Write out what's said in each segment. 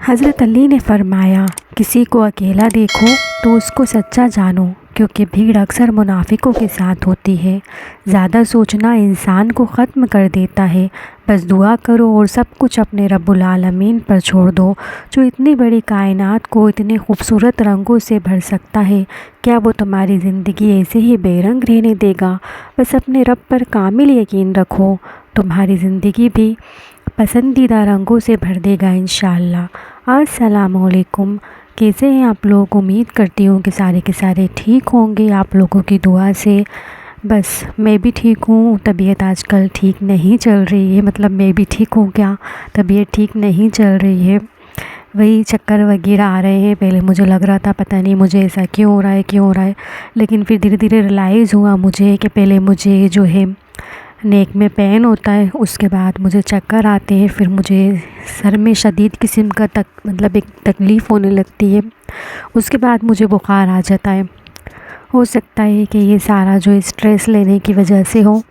हज़रत अली ने फ़रमाया, किसी को अकेला देखो तो उसको सच्चा जानो, क्योंकि भीड़ अक्सर मुनाफिकों के साथ होती है। ज़्यादा सोचना इंसान को ख़त्म कर देता है। बस दुआ करो और सब कुछ अपने रब्बुल आलमीन पर छोड़ दो, जो इतनी बड़ी कायनात को इतने खूबसूरत रंगों से भर सकता है। क्या वो तुम्हारी ज़िंदगी ऐसे ही बेरंग रहने देगा? बस अपने रब पर कामिल यकीन रखो, तुम्हारी ज़िंदगी भी पसंदीदा रंगों से भर देगा इंशाअल्लाह। अस्सलामुअलैकुम, कैसे हैं आप लोग? उम्मीद करती हूँ कि सारे के सारे ठीक होंगे आप लोगों की दुआ से। बस मैं भी ठीक हूँ। तबीयत आजकल ठीक नहीं चल रही है, मतलब मैं भी ठीक हूँ क्या, तबीयत ठीक नहीं चल रही है। वही चक्कर वगैरह आ रहे हैं। पहले मुझे लग रहा था पता नहीं मुझे ऐसा क्यों हो रहा है, लेकिन फिर धीरे धीरे रियलाइज़ हुआ मुझे कि पहले मुझे जो है नेक में पेन होता है, उसके बाद मुझे चक्कर आते हैं, फिर मुझे सर में शदीद किस्म का मतलब एक तकलीफ़ होने लगती है, उसके बाद मुझे बुखार आ जाता है। हो सकता है कि ये सारा जो स्ट्रेस लेने की वजह से हो।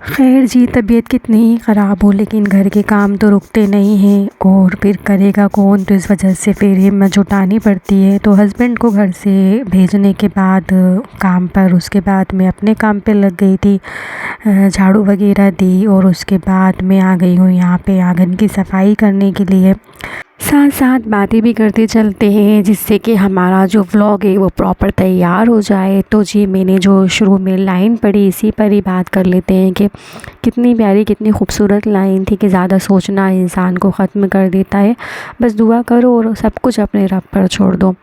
खैर जी, तबीयत कितनी ही ख़राब हो लेकिन घर के काम तो रुकते नहीं हैं, और फिर करेगा कौन, तो इस वजह से फिर हिम्मत जुटानी पड़ती है। तो हस्बैंड को घर से भेजने के बाद काम पर, उसके बाद मैं अपने काम पे लग गई थी, झाड़ू वगैरह दी, और उसके बाद मैं आ गई हूँ यहाँ पे आंगन की सफाई करने के लिए। साथ साथ बातें भी करते चलते हैं, जिससे कि हमारा जो व्लॉग है वो प्रॉपर तैयार हो जाए। तो जी, मैंने जो शुरू में लाइन पढ़ी, इसी पर ही बात कर लेते हैं कि कितनी प्यारी, कितनी खूबसूरत लाइन थी कि ज़्यादा सोचना इंसान को ख़त्म कर देता है। बस दुआ करो और सब कुछ अपने रब पर छोड़ दो।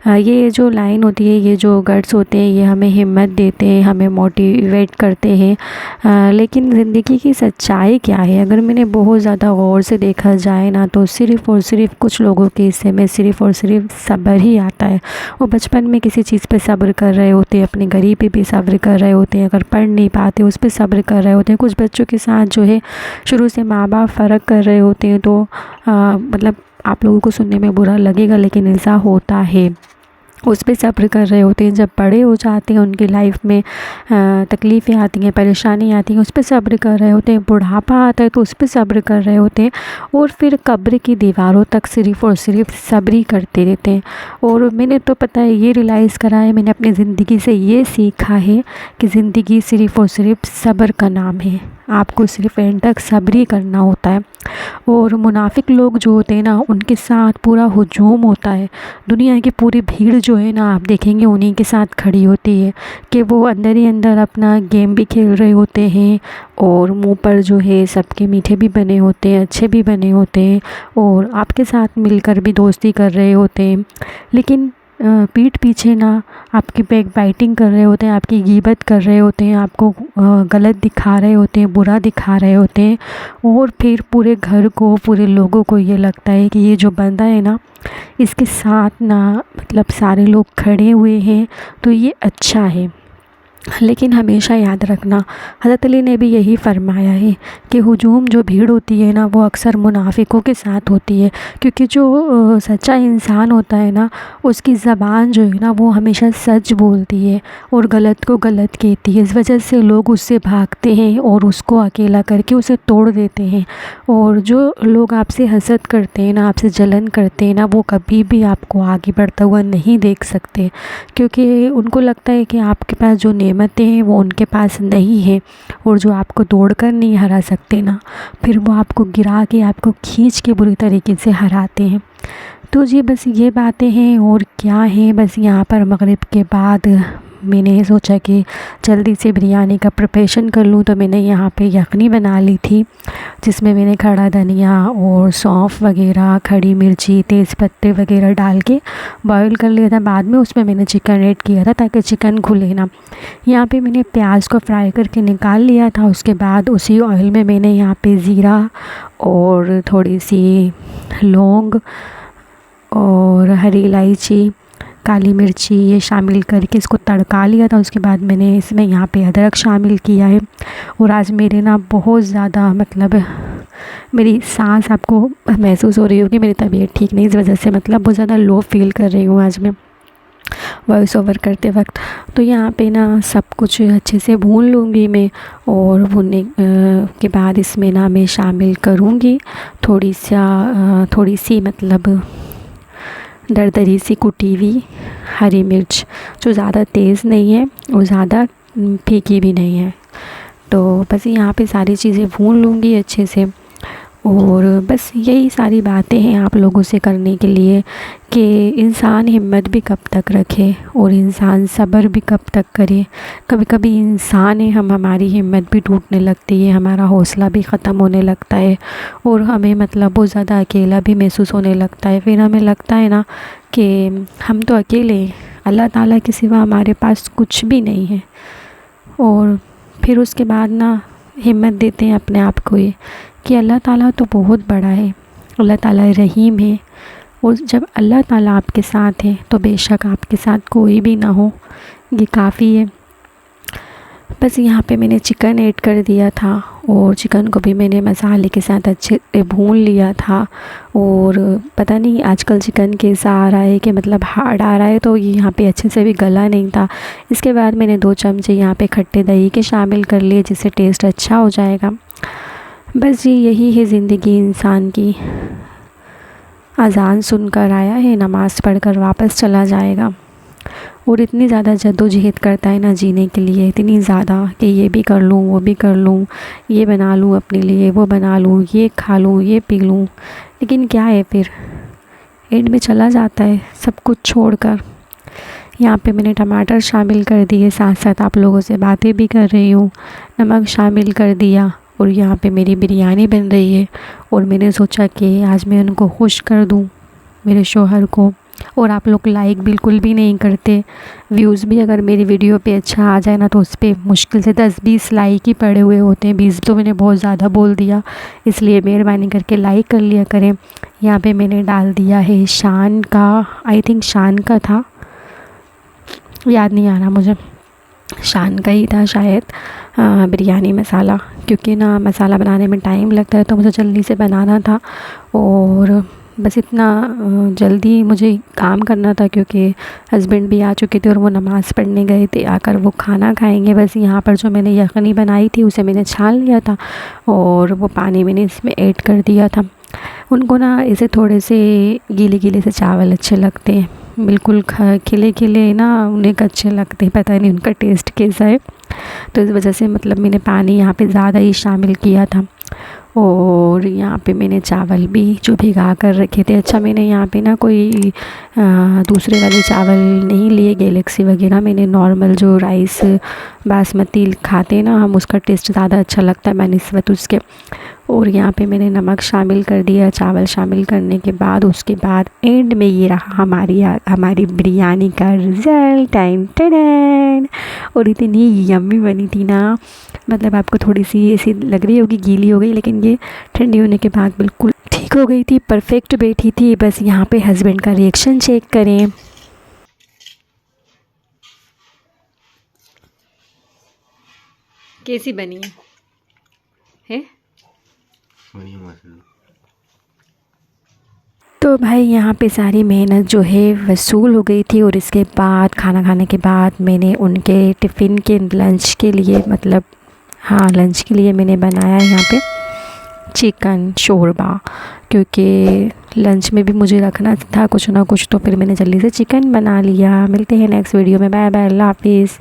ये जो लाइन होती है, ये जो गट्स होते हैं, ये हमें हिम्मत देते हैं, हमें मोटिवेट करते हैं। लेकिन ज़िंदगी की सच्चाई क्या है? अगर मैंने बहुत ज़्यादा गौर से देखा जाए ना, तो सिर्फ़ और सिर्फ कुछ लोगों के हिस्से में सिर्फ़ और सिर्फ सब्र ही आता है। वो बचपन में किसी चीज़ पे सब्र कर रहे होते हैं, अपने गरीबी पे सब्र कर रहे होते हैं, अगर पढ़ नहीं पाते उस पर सब्र कर रहे होते हैं। कुछ बच्चों के साथ जो है शुरू से माँ बाप फ़र्क कर रहे होते हैं, तो मतलब आप लोगों को सुनने में बुरा लगेगा लेकिन ऐसा होता है। उस पे सब्र कर रहे होते हैं। जब बड़े हो जाते हैं, उनकी लाइफ में तकलीफ़ें आती हैं, परेशानी आती हैं, उस पे सब्र कर रहे होते हैं। बुढ़ापा आता है तो उस पे सब्र कर रहे होते हैं, और फिर कब्र की दीवारों तक सिर्फ़ और सिर्फ सब्र ही करते रहते हैं। और मैंने तो पता है ये रियलाइज़ करा है, मैंने अपनी ज़िंदगी से ये सीखा है कि ज़िंदगी सिर्फ़ और सिर्फ सब्र का नाम है। आपको सिर्फ़ एंड तक सब्र ही करना होता है। और मुनाफिक लोग जो होते हैं ना, उनके साथ पूरा हुजूम होता है। दुनिया की पूरी भीड़ जो है ना, आप देखेंगे उन्हीं के साथ खड़ी होती है कि वो अंदर ही अंदर अपना गेम भी खेल रहे होते हैं, और मुंह पर जो है सबके मीठे भी बने होते हैं, अच्छे भी बने होते हैं, और आपके साथ मिलकर भी दोस्ती कर रहे होते हैं। लेकिन पीठ पीछे ना आपकी बैक बाइटिंग कर रहे होते हैं, आपकी गीबत कर रहे होते हैं, आपको गलत दिखा रहे होते हैं, बुरा दिखा रहे होते हैं। और फिर पूरे घर को, पूरे लोगों को ये लगता है कि ये जो बंदा है ना, इसके साथ ना मतलब सारे लोग खड़े हुए हैं तो ये अच्छा है। लेकिन हमेशा याद रखना, हज़रत अली ने भी यही फ़रमाया है कि हुजूम, जो भीड़ होती है ना, वो अक्सर मुनाफिकों के साथ होती है। क्योंकि जो सच्चा इंसान होता है ना, उसकी ज़बान जो है ना, वो हमेशा सच बोलती है और गलत को गलत कहती है। इस वजह से लोग उससे भागते हैं और उसको अकेला करके उसे तोड़ देते हैं। और जो लोग आपसे हसद करते हैं ना, आपसे जलन करते हैं ना, वो कभी भी आपको आगे बढ़ता हुआ नहीं देख सकते, क्योंकि उनको लगता है कि आपके पास जो नेमतें हैं वो उनके पास नहीं है, और जो आपको दौड़कर नहीं हरा सकते ना, फिर वो आपको गिरा के, आपको खींच के बुरी तरीके से हराते हैं। तो जी, बस ये बातें हैं और क्या है। बस यहाँ पर मगरिब के बाद मैंने सोचा कि जल्दी से बिरयानी का प्रिपरेशन कर लूँ, तो मैंने यहाँ पे यखनी बना ली थी, जिसमें मैंने खड़ा धनिया और सौंफ वगैरह, खड़ी मिर्ची, तेज़ पत्ते वगैरह डाल के बॉईल कर लिया था। बाद में उसमें मैंने चिकन ऐड किया था ताकि चिकन खुले ना। यहाँ पे मैंने प्याज को फ्राई करके निकाल लिया था। उसके बाद उसी ऑयल में मैंने यहाँ पे ज़ीरा और थोड़ी सी लौंग और हरी इलायची, काली मिर्ची ये शामिल करके इसको तड़का लिया था। उसके बाद मैंने इसमें यहाँ पे अदरक शामिल किया है। और आज मेरे ना बहुत ज़्यादा मतलब मेरी सांस आपको महसूस हो रही होगी, मेरी तबीयत ठीक नहीं, इस वजह से मतलब बहुत ज़्यादा लो फील कर रही हूँ आज मैं। वॉइस ओवर करते वक्त। तो यहाँ पे ना सब कुछ अच्छे से भून लूँगी मैं, और भूनने के बाद इसमें ना मैं शामिल करूँगी थोड़ी सी मतलब दरदरी सी कुटी हुई हरी मिर्च, जो ज़्यादा तेज़ नहीं है और ज़्यादा फीकी भी नहीं है। तो बस यहाँ पे सारी चीज़ें भून लूँगी अच्छे से। और बस यही सारी बातें हैं आप लोगों से करने के लिए कि इंसान हिम्मत भी कब तक रखे और इंसान सब्र भी कब तक करे। कभी कभी इंसान है हमारी हिम्मत भी टूटने लगती है, हमारा हौसला भी ख़त्म होने लगता है और हमें मतलब बहुत ज़्यादा अकेला भी महसूस होने लगता है। फिर हमें लगता है ना कि हम तो अकेले हैं, अल्लाह ताला के सिवा हमारे पास कुछ भी नहीं है। और फिर उसके बाद ना हिम्मत देते हैं अपने आप को ये कि अल्लाह ताला तो बहुत बड़ा है, अल्लाह ताला रहीम है, और जब अल्लाह ताला आपके साथ है तो बेशक आपके साथ कोई भी ना हो, ये काफ़ी है। बस यहाँ पे मैंने चिकन ऐड कर दिया था और चिकन को भी मैंने मसाले के साथ अच्छे से भून लिया था। और पता नहीं आजकल चिकन कैसा आ रहा है कि मतलब हार्ड आ रहा है, तो ये यहाँ पे अच्छे से भी गला नहीं था। इसके बाद मैंने 2 चमचे यहाँ पे खट्टे दही के शामिल कर लिए, जिससे टेस्ट अच्छा हो जाएगा। बस जी यही है ज़िंदगी इंसान की। अज़ान सुनकर आया है, नमाज़ पढ़कर वापस चला जाएगा। और इतनी ज़्यादा जद्दोजहद करता है ना जीने के लिए, इतनी ज़्यादा कि ये भी कर लूँ, वो भी कर लूँ, ये बना लूँ अपने लिए, वो बना लूँ, ये खा लूँ, ये पी लूँ। लेकिन क्या है, फिर एंड में चला जाता है सब कुछ छोड़कर। यहाँ पे मैंने टमाटर शामिल कर दिए, साथ साथ आप लोगों से बातें भी कर रही हूँ। नमक शामिल कर दिया और यहाँ पे मेरी बिरयानी बन रही है। और मैंने सोचा कि आज मैं उनको खुश कर दूँ, मेरे शौहर को। और आप लोग लाइक बिल्कुल भी नहीं करते। व्यूज़ भी अगर मेरी वीडियो पे अच्छा आ जाए ना, तो उस पर मुश्किल से 10-20 लाइक ही पड़े हुए होते हैं। 20 तो मैंने बहुत ज़्यादा बोल दिया, इसलिए मेहरबानी करके लाइक कर लिया करें। यहाँ पे मैंने डाल दिया है शान का, आई थिंक शान का था, याद नहीं आ रहा मुझे, शान का ही था शायद, बिरयानी मसाला। क्योंकि ना मसाला बनाने में टाइम लगता है, तो मुझे जल्दी से बनाना था और बस इतना जल्दी मुझे काम करना था, क्योंकि हस्बैंड भी आ चुके थे और वो नमाज़ पढ़ने गए थे, आकर वो खाना खाएंगे। बस यहाँ पर जो मैंने यखनी बनाई थी उसे मैंने छान लिया था और वो पानी मैंने इसमें ऐड कर दिया था। उनको ना इसे थोड़े से गीले गीले से चावल अच्छे लगते हैं, बिल्कुल खिले खिले ना उन्हें अच्छे लगते हैं, पता नहीं उनका टेस्ट कैसा है। तो इस वजह से मतलब मैंने पानी यहाँ पे ज़्यादा ही शामिल किया था। और यहाँ पे मैंने चावल भी जो भिगा कर रखे थे, अच्छा मैंने यहाँ पे ना कोई दूसरे वाले चावल नहीं लिए, गैलेक्सी वगैरह, मैंने नॉर्मल जो राइस बासमती खाते हैं ना हम, उसका टेस्ट ज़्यादा अच्छा लगता है बनिस्बत उसके। और यहाँ पे मैंने नमक शामिल कर दिया। चावल शामिल करने के बाद उसके बाद एंड में ये रहा हमारी बिरयानी का रिज़ल्ट, टाइम टेन। और इतनी यम्मी बनी थी ना, मतलब आपको थोड़ी सी ऐसी लग रही होगी गीली हो गई, लेकिन ये ठंडी होने के बाद बिल्कुल ठीक हो गई थी, परफेक्ट बैठी थी। बस यहाँ पे हस्बैंड का रिएक्शन चेक करें। कैसी बनी है? तो भाई यहाँ पे सारी मेहनत जो है वसूल हो गई थी। और इसके बाद खाना खाने के बाद मैंने उनके टिफ़िन के लंच के लिए, मतलब हाँ लंच के लिए मैंने बनाया यहाँ पे चिकन शोरबा, क्योंकि लंच में भी मुझे रखना था कुछ ना कुछ, तो फिर मैंने जल्दी से चिकन बना लिया। मिलते हैं नेक्स्ट वीडियो में, बाय बाय, अल्लाह हाफिज़।